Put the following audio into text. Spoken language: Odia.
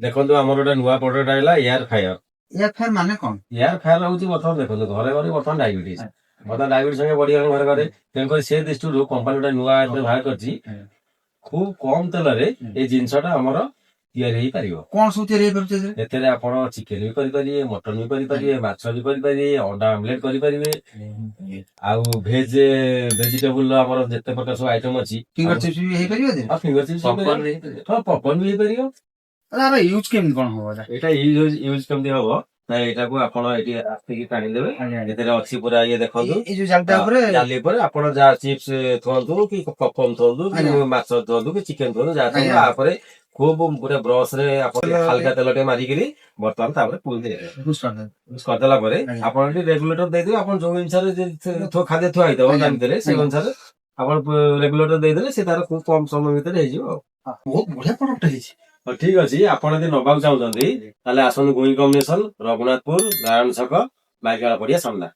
ଦେଖନ୍ତୁ ଆମର ଗୋଟେ ନୂଆ ପ୍ରଡକ୍ଟ ଆଇଲା ଏୟାର ଫ୍ରାୟର। ଏୟାର ଫ୍ରାୟର ମାନେ କଣ? ଏୟାର ଫ୍ରାୟର ହଉଛି ବର୍ତ୍ତମାନ ଦେଖନ୍ତୁ ଘରେ ଘରେ ବର୍ତ୍ତମାନ ଡାଇବେଟିସ୍, ବର୍ତ୍ତମାନ ଡାଇବେଟିସ୍ ସଂଖ୍ୟା ବଢିଗଲାଣି ଘରେ ଘରେ। ତେଣୁକରି ସେ ଦୃଷ୍ଟିରୁ କମ୍ପାନୀ ଗୋଟେ ନୂଆ ଏବେ ବାହାର କରିଛି, ଖୁବ କମ ତେଲରେ ଏଇ ଜିନିଷଟା ଆମର ତିଆରି ହେଇପାରିବ। କଣ ସବୁ ତିଆରି ହେଇପାରୁଛି ଏଥିରେ? ଏଥିରେ ଆପଣ ଚିକେନ ବି କରିପାରିବେ, ମଟନ ବି କରିପାରିବେ, ମାଛ ବି କରିପାରିବେ, ଅଣ୍ଡା ଆମଲେଟ କରିପାରିବେ, ଆଉ ଭେଜିଟେବୁଲ ଆମର ଯେତେ ପ୍ରକାର ସବୁ ଆଇଟମ ଅଛି। ଫିଙ୍ଗର ଚିପ୍ସ ବି ହେଇପାରିବ ଏଥିରେ? ଆଉ ଫିଙ୍ଗର ଚିପ୍ସ ହଁ ପପକର୍ନ ବି ହେଇପାରିବ। ଆରେ ୟୁଜ କେମିତି କଣ ହବ ଏଇଟା ୟୁଜ କେମିତି ହବ ନା, ଏଇଟାକୁ ଆପଣ ଏଠି ଆସିକି ଟାଣିଦେବେ। ଏଥିରେ ଅଛି ପୁରା ଇଏ ଦେଖନ୍ତୁ, ଏଇ ଯୋଉ ଜାଲିଟା ଉପରେ ଜାଲି ଉପରେ ଆପଣ ଯାହା ଚିପ୍ସ ଥୁଅନ୍ତୁ କି ପପକର୍ନ ଥୁଅନ୍ତୁ କି ମାଛ ଥୁଅନ୍ତୁ କି ଚିକେନ ଥୁଅନ୍ତୁ ଯାହା ଥୁଅନ୍ତୁ, ତାପରେ ଖୁବ ପୁରା ବ୍ରଶ ରେ ଆପଣ ହାଲକା ତେଲ ଟିକେ ମାରିକିରି ବର୍ତ୍ତମାନ ତାପରେ ପୁଣି କରିଦେଲା ପରେ ଆପଣ ଏଠି ରେଗୁଲେଟର ଦେଇଦେବେ। ଆପଣ ଯୋଉ ଅନୁସାରେ ଖାଦ୍ୟ ଥୁଆ ହେଇଥିବ ତା ଭିତରେ ସେଇ ଅନୁସାରେ ଆପଣ ରେଗୁଲେଟର ଦେଇଦେଲେ ସେ ତାର ଖୁବ କମ ସମୟ ଭିତରେ ହେଇଯିବ। ବହୁତ ବଢିଆ ପ୍ରଡକ୍ଟ ହେଇଛି। ହଉ ଠିକ ଅଛି, ଆପଣ ଯଦି ନବାକୁ ଚାହୁଁଛନ୍ତି ତାହେଲେ ଆସନ୍ତୁ ଗୁଇଁ କମ୍ବିନେସନ, ରଘୁନାଥପୁର, ନାରାୟଣ ଛକ, ବାଇକାଳ ପଡିଆ ସାମ୍ନା।